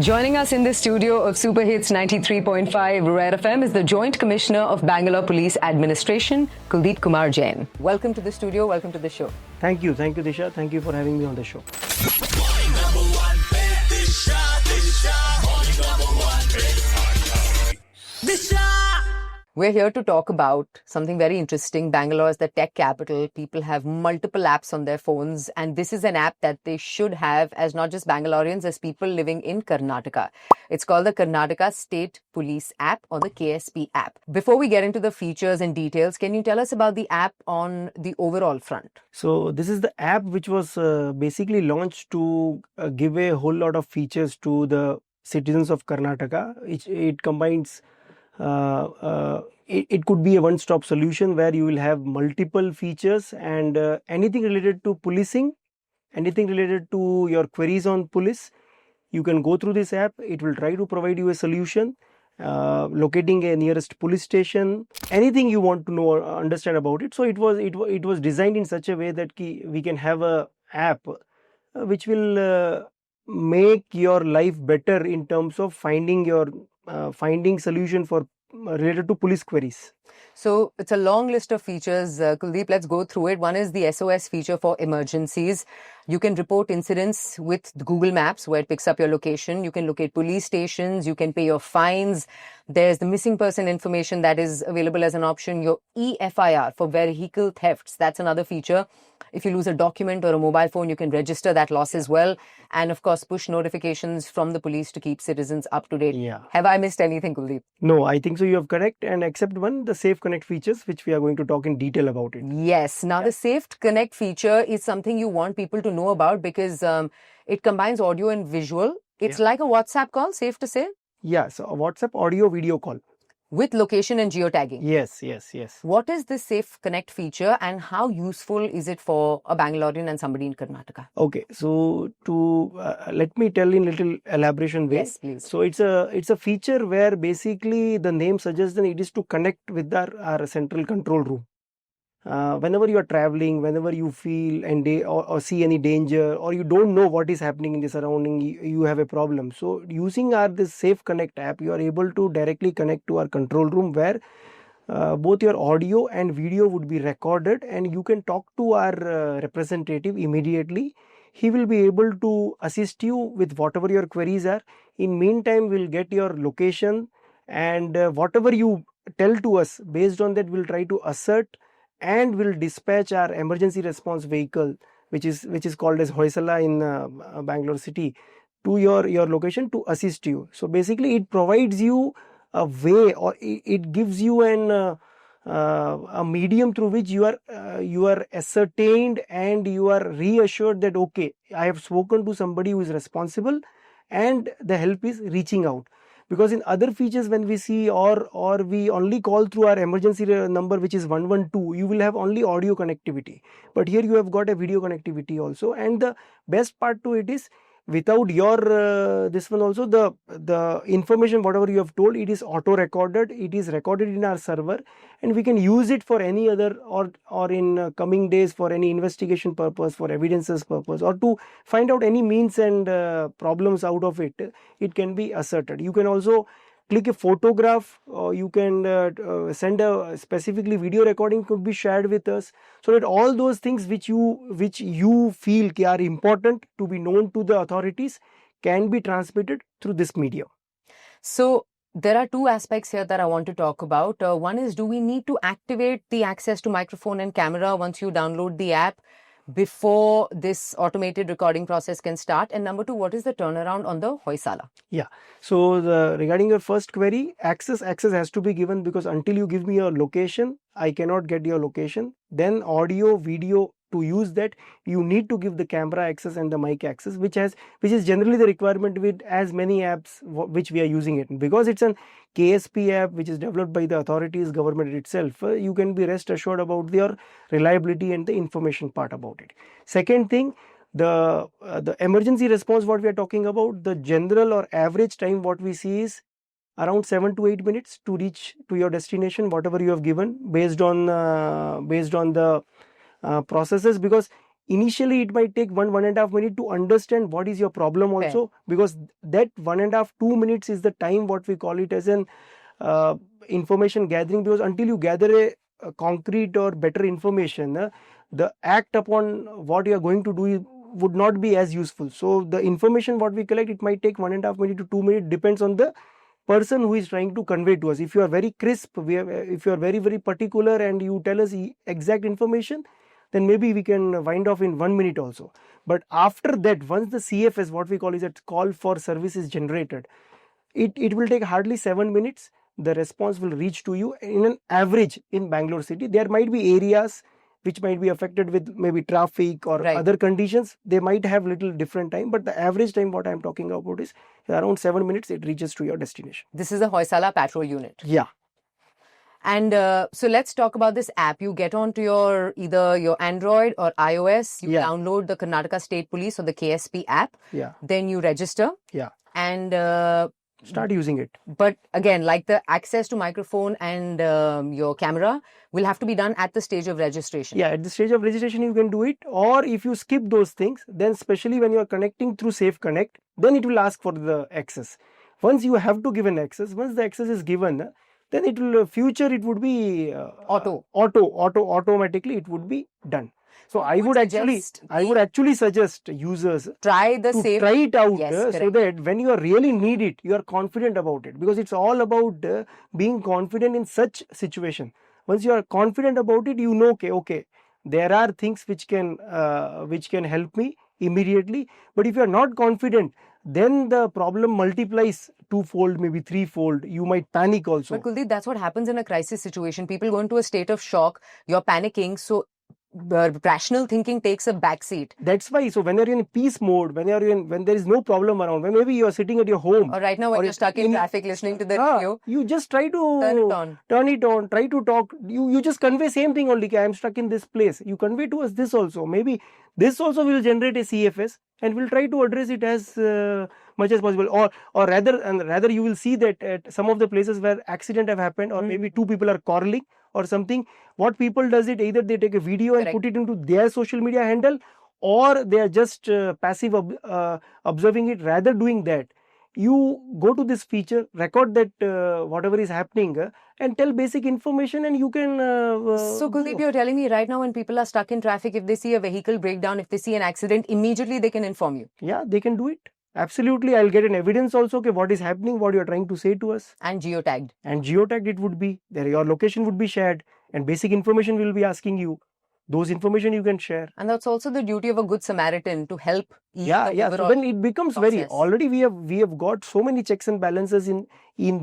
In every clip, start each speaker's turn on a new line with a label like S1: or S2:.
S1: Joining us in the studio of Superhits 93.5 Red FM is the Joint Commissioner of Bangalore Police Administration, Kuldeep Kumar Jain. Welcome to the studio, welcome to the show.
S2: Thank you, Disha. Thank you for having me on the show.
S1: We're here to talk about something very interesting. Bangalore is the tech capital. People have multiple apps on their phones, and this is an app that they should have as not just Bangaloreans, as people living in Karnataka. It's called the Karnataka State Police app, or the KSP app. Before we get into the features and details, can you tell us about the app on the overall front?
S2: So this is the app which was basically launched to give a whole lot of features to the citizens of Karnataka. It combines it could be a one-stop solution where you will have multiple features and anything related to policing, anything related to your queries on police, you can go through this app. It will try to provide you a solution, locating a nearest police station, anything you want to know or understand about it. So it was designed in such a way that we can have a app which will make your life better in terms of finding solution for related to police queries.
S1: So it's a long list of features. Kuldeep, let's go through it. One is the SOS feature for emergencies. You can report incidents with Google Maps, where it picks up your location. You can locate police stations. You can pay your fines. There's the missing person information that is available as an option. Your EFIR for vehicle thefts. That's another feature. If you lose a document or a mobile phone, you can register that loss as well. And of course, push notifications from the police to keep citizens up to date.
S2: Yeah.
S1: Have I missed anything, Kuldeep?
S2: No, I think so. You have correct. And except one, the Safe Connect features, which we are going to talk in detail about it.
S1: Yes. Now, the Safe Connect feature is something you want people to know about because it combines audio and visual. It's like a WhatsApp call, safe to say?
S2: Yeah. So a WhatsApp audio video call.
S1: With location and geotagging.
S2: Yes.
S1: What is this Safe Connect feature and how useful is it for a Bangalorean and somebody in Karnataka?
S2: Okay, so to let me tell in little elaboration way.
S1: Yes, please.
S2: So it's a feature where basically the name suggests that it is to connect with our central control room. Whenever you are traveling, whenever you feel or see any danger, or you don't know what is happening in the surrounding, you have a problem. So using this Safe Connect app, you are able to directly connect to our control room where both your audio and video would be recorded, and you can talk to our representative immediately. He will be able to assist you with whatever your queries are. In meantime, we'll get your location, and whatever you tell to us, based on that, we'll try to assert and will dispatch our emergency response vehicle, which is called as Hoysala in Bangalore city, to your location to assist you. So basically, it provides you a way, or it gives you a medium through which you are ascertained and you are reassured that okay, I have spoken to somebody who is responsible and the help is reaching out. Because in other features, when we see or we only call through our emergency number, which is 112, you will have only audio connectivity. But here you have got a video connectivity also. And the best part to it is, without your this one also, the information whatever you have told, it is auto recorded. It is recorded in our server, and we can use it for any other or in coming days for any investigation purpose, for evidences purpose, or to find out any means and problems out of it. It can be asserted. You can also click a photograph, or you can send a specifically video recording could be shared with us, so that all those things which you feel are important to be known to the authorities can be transmitted through this medium.
S1: So there are two aspects here that I want to talk about. One is, do we need to activate the access to microphone and camera once you download the app before this automated recording process can start? And number two, what is the turnaround on the Hoysala?
S2: Yeah. So regarding your first query, access has to be given, because until you give me your location, I cannot get your location. Then audio, video, to use that, you need to give the camera access and the mic access, which is generally the requirement with as many apps which we are using it. Because it's an KSP app which is developed by the authorities, government itself, you can be rest assured about your reliability and the information part about it. Second thing, the emergency response what we are talking about, the general or average time what we see is around 7 to 8 minutes to reach to your destination, whatever you have given, based on the processes. Because initially it might take 1.5 minutes to understand what is your problem also, because that 1.5 to 2 minutes is the time what we call it as an information gathering, because until you gather a concrete or better information, the act upon what you are going to do would not be as useful. So the information what we collect, it might take 1.5 minutes to 2 minutes, depends on the person who is trying to convey to us. If you are very crisp, if you are very, very particular and you tell us exact information, then maybe we can wind off in 1 minute also. But after that, once the CFS, what we call is a call for service, is generated, it will take hardly 7 minutes. The response will reach to you. In an average in Bangalore city, there might be areas which might be affected with maybe traffic or other conditions. They might have little different time, but the average time what I am talking about is around 7 minutes, it reaches to your destination.
S1: This is a Hoysala patrol unit.
S2: Yeah.
S1: And so let's talk about this app. You get onto either your Android or iOS, you download the Karnataka State Police or the KSP app.
S2: Yeah.
S1: Then you register.
S2: Yeah.
S1: And
S2: start using it.
S1: But again, like the access to microphone and your camera will have to be done at the stage of registration.
S2: Yeah, at the stage of registration you can do it. Or if you skip those things, then especially when you are connecting through Safe Connect, then it will ask for the access. Once you have to give an access, once the access is given, then it will it would be automatically it would be done. So I would actually suggest users
S1: try it
S2: out, so that when you really need it, you are confident about it, because it's all about being confident in such situation. Once you are confident about it, you know, okay, there are things which can help me immediately. But if you are not confident, then the problem multiplies twofold, maybe threefold. You might panic also.
S1: But Kuldeep, that's what happens in a crisis situation. People go into a state of shock. You're panicking, so rational thinking takes a backseat.
S2: That's why. So when you're in peace mode, when there is no problem around, when maybe you are sitting at your home,
S1: or right now when you're stuck in traffic listening to the radio,
S2: you just try to turn it on, try to talk. You just convey same thing only. I am stuck in this place. You convey to us this also. Maybe this also will generate a CFS, and we'll try to address it as much as possible. Or rather you will see that at some of the places where accident have happened, or maybe two people are quarreling or something, what people does it, either they take a video and put it into their social media handle, or they are just passive observing it. Rather doing that, you go to this feature, record that whatever is happening, and tell basic information, and you can
S1: so Kuldeep, you're telling me right now when people are stuck in traffic, if they see a vehicle breakdown, if they see an accident, immediately they can inform you?
S2: Yeah, they can do it. Absolutely. I'll get an evidence also, okay, what is happening, what you're trying to say to us.
S1: And geotagged.
S2: And geotagged it would be. There your location would be shared, and basic information will be asking you. Those information you can share.
S1: And that's also the duty of a good Samaritan, to help.
S2: Yeah. So when it becomes process. Already we have got so many checks and balances in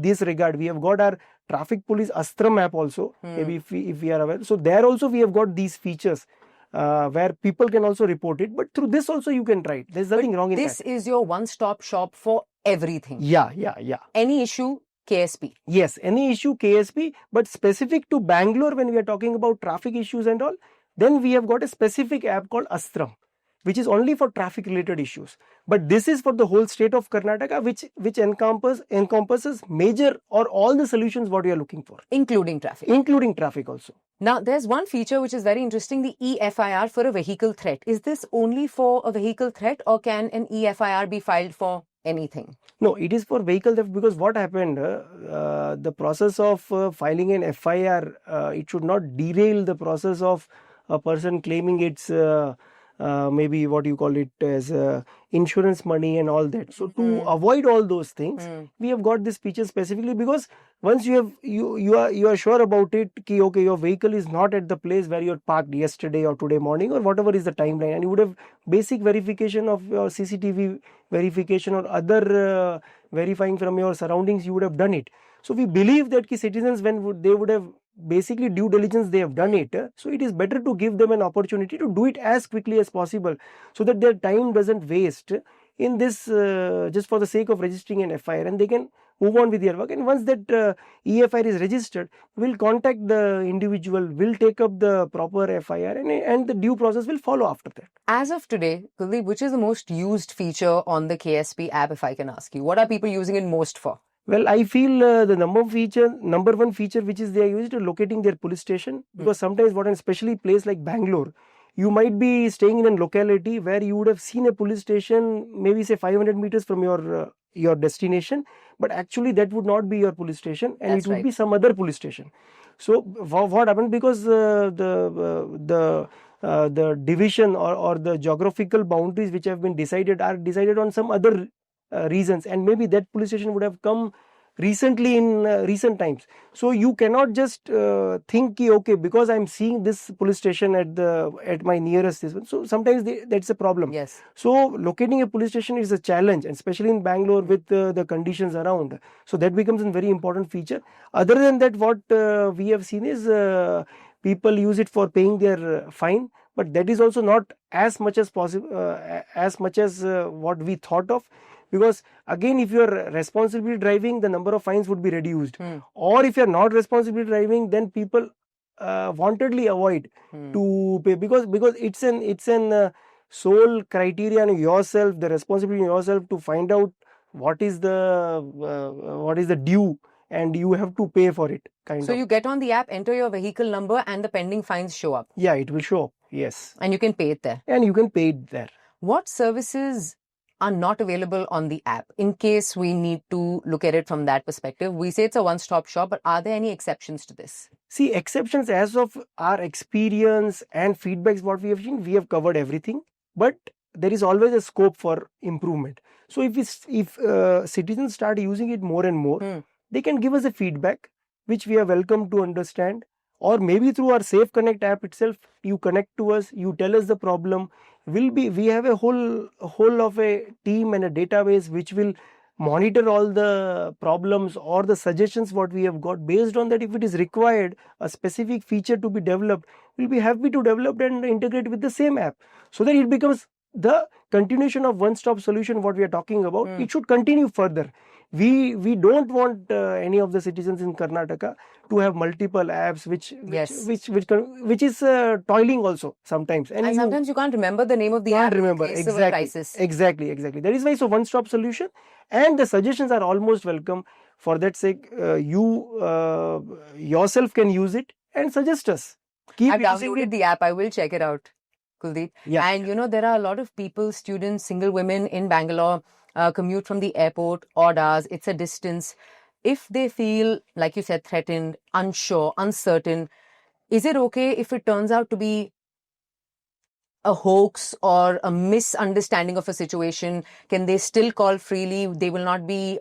S2: this regard. We have got our traffic police Astram app also. Maybe if we are aware. So there also we have got these features. Where people can also report it, but through this also you can try it. There's nothing wrong in that.
S1: This is your one-stop shop for everything.
S2: Yeah.
S1: Any issue, KSP.
S2: Yes, any issue, KSP. But specific to Bangalore, when we are talking about traffic issues and all, then we have got a specific app called Astram, which is only for traffic related issues. But this is for the whole state of Karnataka, which encompasses major or all the solutions what we are looking for.
S1: Including traffic.
S2: Including traffic also.
S1: Now, there's one feature which is very interesting, the EFIR for a vehicle threat. Is this only for a vehicle threat, or can an EFIR be filed for anything?
S2: No, it is for vehicle theft, because what happened, the process of filing an FIR, it should not derail the process of a person claiming its maybe what you call it as insurance money and all that. So to avoid all those things, we have got this feature specifically, because once you are sure about it, okay, your vehicle is not at the place where you parked yesterday or today morning or whatever is the timeline, and you would have basic verification of your CCTV verification or other verifying from your surroundings, you would have done it. So we believe that citizens, when they would have basically due diligence, they have done it. So it is better to give them an opportunity to do it as quickly as possible, so that their time doesn't waste in this just for the sake of registering an FIR, and they can move on with their work. And once that EFIR is registered, we'll contact the individual, will take up the proper FIR, and the due process will follow after that.
S1: As of today, Kuldeep, which is the most used feature on the KSP app, if I can ask you? What are people using it most for?
S2: Well, I feel the number one feature which is they are used to locating their police station, because sometimes especially place like Bangalore, You might be staying in a locality where you would have seen a police station, maybe say 500 meters from your destination, but actually that would not be your police station, and
S1: That's
S2: it would
S1: right.
S2: be some other police station. So what happened, because the division or the geographical boundaries which have been decided are decided on some other reasons, and maybe that police station would have come recently in recent times. So you cannot just think ki, okay, because I'm seeing this police station at my nearest this one. So sometimes that's a problem.
S1: Yes.
S2: So locating a police station is a challenge, and especially in Bangalore with the conditions around. So that becomes a very important feature. Other than that, what we have seen is people use it for paying their fine, but that is also not as much as possible, as much as what we thought of. Because again, if you are responsibly driving, the number of fines would be reduced. Or if you are not responsibly driving, then people wantedly avoid to pay, because it's an sole criteria on yourself, the responsibility on yourself to find out what is the due, and you have to pay for it.
S1: So you get on the app, enter your vehicle number, and the pending fines show up.
S2: Yeah, it will show up. Yes.
S1: And you can pay it there.
S2: And you can pay it there.
S1: What services are not available on the app, in case we need to look at it from that perspective? We say it's a one-stop shop, but are there any exceptions to this? See, exceptions, as of our experience and feedbacks what we have seen, we have covered everything, but there is always a scope for improvement. So if citizens start using it more and more, they can give us a feedback, which we are welcome to understand. Or maybe through our Safe Connect app itself, you connect to us, you tell us the problem. We have a whole of a team and a database which will monitor all the problems or the suggestions what we have got. Based on that, if it is required a specific feature to be developed, we'll be happy to develop and integrate with the same app, so that it becomes the continuation of one-stop solution what we are talking about. It should continue further. We don't want any of the citizens in Karnataka to have multiple apps which is toiling also sometimes, and sometimes you can't remember the name of the app. Remember exactly. That is why, so one-stop solution, and the suggestions are almost welcome. For that sake, you yourself can use it and suggest us. I've downloaded the app. I will check it out, Kuldeep. Yeah. And there are a lot of people, students, single women in Bangalore, commute from the airport odd hours. It's a distance. If they feel, like you said, threatened, unsure, uncertain, is it okay if it turns out to be a hoax or a misunderstanding of a situation? Can they still call freely? They will not be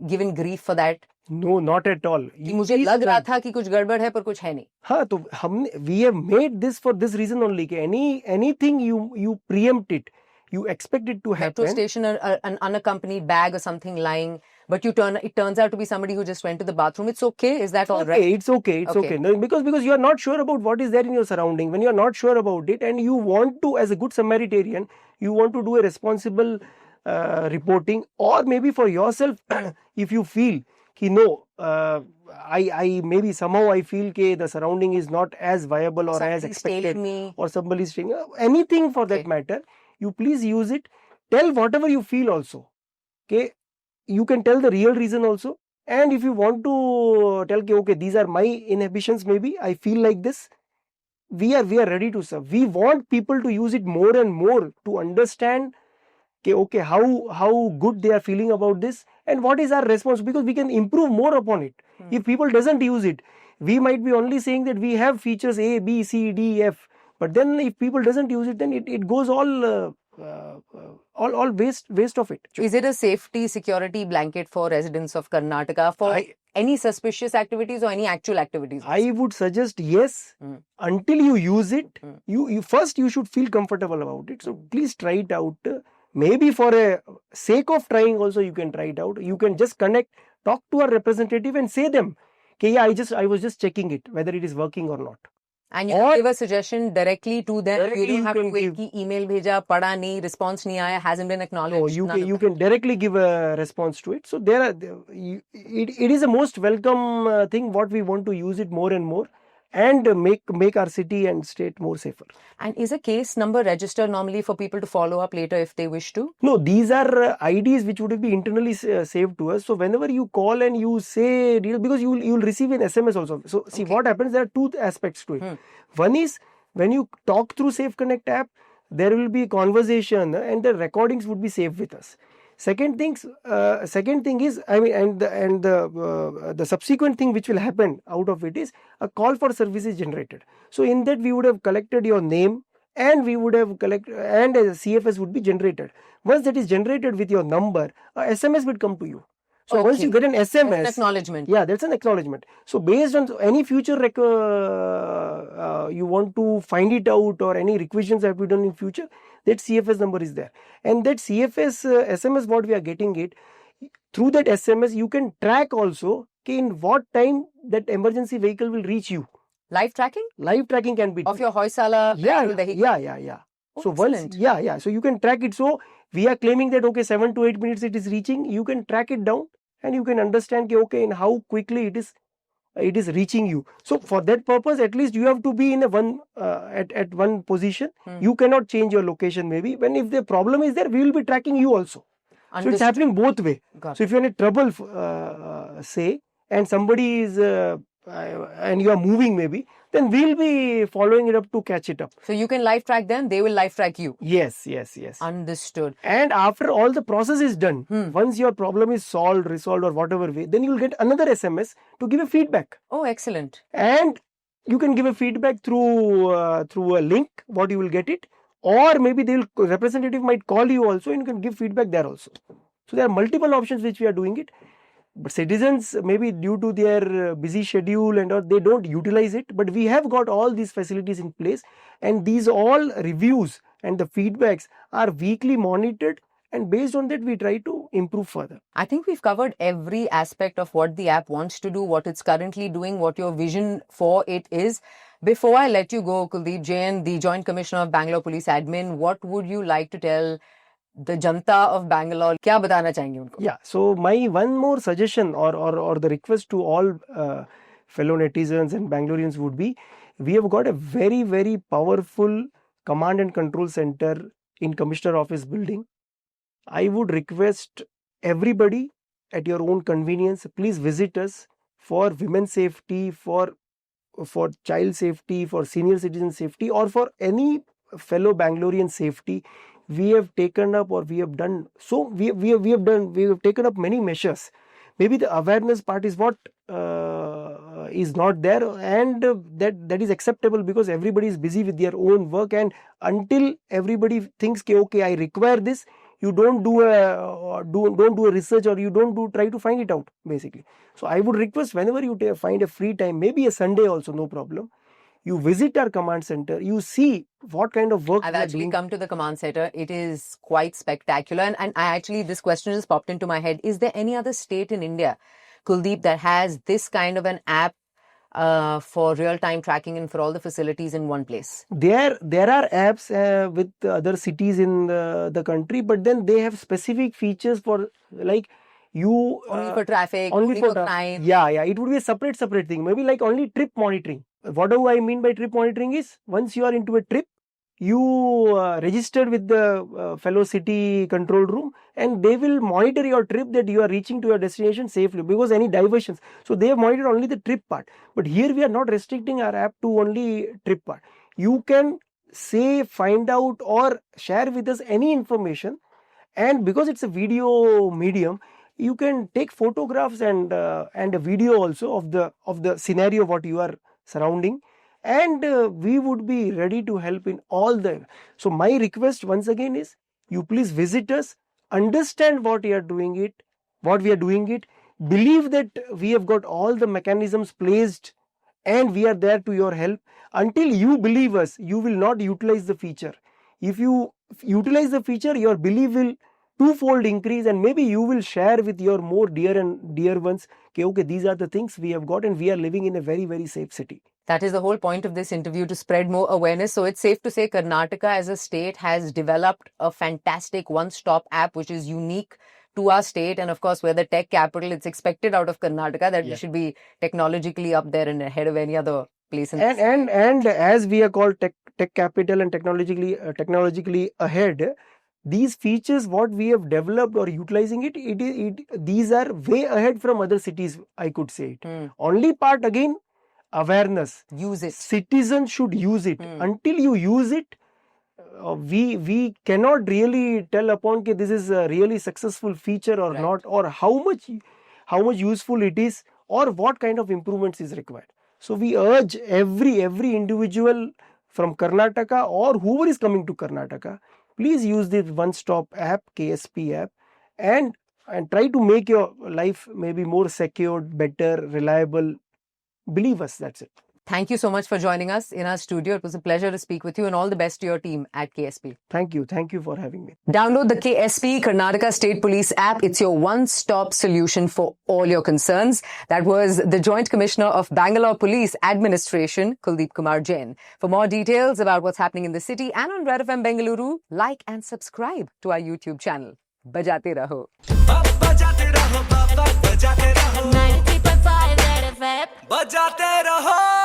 S1: given grief for that? No, not at all. मुझे लग रहा था कि कुछ गड़बड़ है पर कुछ है नहीं. हाँ, तो we have made this for this reason only. Anything you preempt it, you expect it to happen. Metro station, an unaccompanied bag or something lying, but it turns out to be somebody who just went to the bathroom. It's okay. Is that all right? It's okay. It's okay. No, because you are not sure about what is there in your surrounding. When you are not sure about it, and you want to, as a good Samaritan, you want to do a responsible reporting, or maybe for yourself, if you feel no, I maybe somehow I feel the surrounding is not as viable or somebody as expected, or somebody is staying, anything for that matter, you please use it. Tell whatever you feel also. Okay, you can tell the real reason also. And if you want to tell, okay, these are my inhibitions, maybe I feel like this, we are ready to serve. We want people to use it more and more to understand okay, how good they are feeling about this, and what is our response, because we can improve more upon it. If people doesn't use it, we might be only saying that we have features A, B, C, D, F, but then if people doesn't use it, then it goes all waste of it. Is it a safety security blanket for residents of Karnataka for any suspicious activities or any actual activities? I would suggest yes, until you use it. You first you should feel comfortable about it. So please try it out. Maybe for a sake of trying also, you can try it out. You can just connect, talk to a representative and say them, okay, yeah, I was just checking it, whether it is working or not. And you can give a suggestion directly to them. You don't have to wait ki email bheja, pada nahi, response nahi aaya, hasn't been acknowledged. No, you can directly give a response to it. So it is a most welcome thing, what we want to use it more and more, and make our city and state more safer. And is a case number registered normally for people to follow up later if they wish to? No, these are IDs which would be internally saved to us. So whenever you call and you say, because you will receive an SMS also. So see what happens, there are two aspects to it. One is
S2: When you talk through Safe Connect app, there will be conversation and the recordings would be saved with us. Second thing is, I mean, and the subsequent thing which will happen out of it is a call for service is generated. So in that we would have collected your name, and we would have collected, and a CFS would be generated. Once that is generated with your number, a SMS would come to you. So once you get an SMS,
S1: that's an acknowledgement.
S2: Yeah, that's an acknowledgement. So based on any future you want to find it out, or any requisitions have been done in future, that CFS number is there. And that CFS SMS what we are getting it, through that SMS you can track also in what time that emergency vehicle will reach you.
S1: Live tracking?
S2: Live tracking can be
S1: of your Hoysala vehicle.
S2: Yeah.
S1: Oh,
S2: so
S1: excellent.
S2: once, so you can track it. So we are claiming that, okay, 7 to 8 minutes it is reaching. You can track it down, and you can understand, okay, and how quickly it is reaching you. So for that purpose, at least you have to be in at one position. You cannot change your location. Maybe when if the problem is there, we will be tracking you also. So it's happening both way. So if you're in trouble, say, and somebody is and you are moving maybe, then we'll be following it up to catch it up.
S1: So you can live track them, they will live track you.
S2: Yes.
S1: Understood.
S2: And after all the process is done, once your problem is resolved or whatever way, then you will get another SMS to give a feedback.
S1: Oh, excellent.
S2: And you can give a feedback through a link, what you will get it, or maybe representative might call you also, and you can give feedback there also. So there are multiple options which we are doing it. But citizens, maybe due to their busy schedule and all, they don't utilize it. But we have got all these facilities in place, and these all reviews and the feedbacks are weekly monitored, and based on that we try to improve further.
S1: I think we've covered every aspect of what the app wants to do, what it's currently doing, what your vision for it is. Before I let you go, Kuldeep Jain, the Joint Commissioner of Bangalore Police Admin, what would you like to tell the Janta of Bangalore? क्या बताना चाहेंगे उनको?
S2: Yeah, so my one more suggestion or the request to all fellow netizens and Bangaloreans would be, we have got a very, very powerful command and control center in Commissioner Office building. I would request everybody at your own convenience, please visit us for women's safety, for child safety, for senior citizen safety, or for any fellow Bangalorean safety. We have taken up, or we have done, so we have taken up many measures. Maybe the awareness part is what is not there, and that is acceptable because everybody is busy with their own work, and until everybody thinks, okay, I require this, you don't do a research, or you don't try to find it out basically. So I would request, whenever you find a free time, maybe a Sunday also, no problem, you visit our command center, you see what kind of work
S1: I've actually come to the command center. It is quite spectacular. And I actually, this question just popped into my head. Is there any other state in India, Kuldeep, that has this kind of an app for real-time tracking and for all the facilities in one place?
S2: There are apps with other cities in the country, but then they have specific features for, like, you
S1: only for traffic,
S2: only for
S1: crime.
S2: Yeah, it would be a separate thing. Maybe like only trip monitoring. What do I mean by trip monitoring is, once you are into a trip, you register with the fellow city control room, and they will monitor your trip, that you are reaching to your destination safely, because any diversions. So they have monitored only the trip part. But here we are not restricting our app to only trip part. You can say, find out, or share with us any information, and because it's a video medium, you can take photographs and a video also of the scenario what you are surrounding, and we would be ready to help in all the. So my request once again is, you please visit us, understand what we are doing it, believe that we have got all the mechanisms placed, and we are there to your help. Until you believe us, you will not utilize the feature. If you utilize the feature, your belief will twofold increase, and maybe you will share with your more dear ones, okay, these are the things we have got, and we are living in a very, very safe city.
S1: That is the whole point of this interview, to spread more awareness. So it's safe to say Karnataka as a state has developed a fantastic one-stop app which is unique to our state, and of course we're the tech capital. It's expected out of Karnataka that we should be technologically up there and ahead of any other place.
S2: And as we are called tech capital and technologically ahead, these features what we have developed or utilizing these are way ahead from other cities, I could say it. Only part again, awareness.
S1: Use it.
S2: Citizens should use it. Until you use it, we cannot really tell upon that this is a really successful feature or not, or how much useful it is, or what kind of improvements is required. So we urge every individual from Karnataka or whoever is coming to Karnataka, please use this one-stop app, KSP app, and try to make your life maybe more secured, better, reliable. Believe us, that's it.
S1: Thank you so much for joining us in our studio. It was a pleasure to speak with you, and all the best to your team at KSP.
S2: Thank you for having me.
S1: Download the KSP Karnataka State Police app. It's your one-stop solution for all your concerns. That was the Joint Commissioner of Bangalore Police Administration, Kuldeep Kumar Jain. For more details about what's happening in the city and on Red FM Bengaluru, like and subscribe to our YouTube channel. Bajate raho.
S3: बजाते रहो 93.5 Red FM बजाते रहो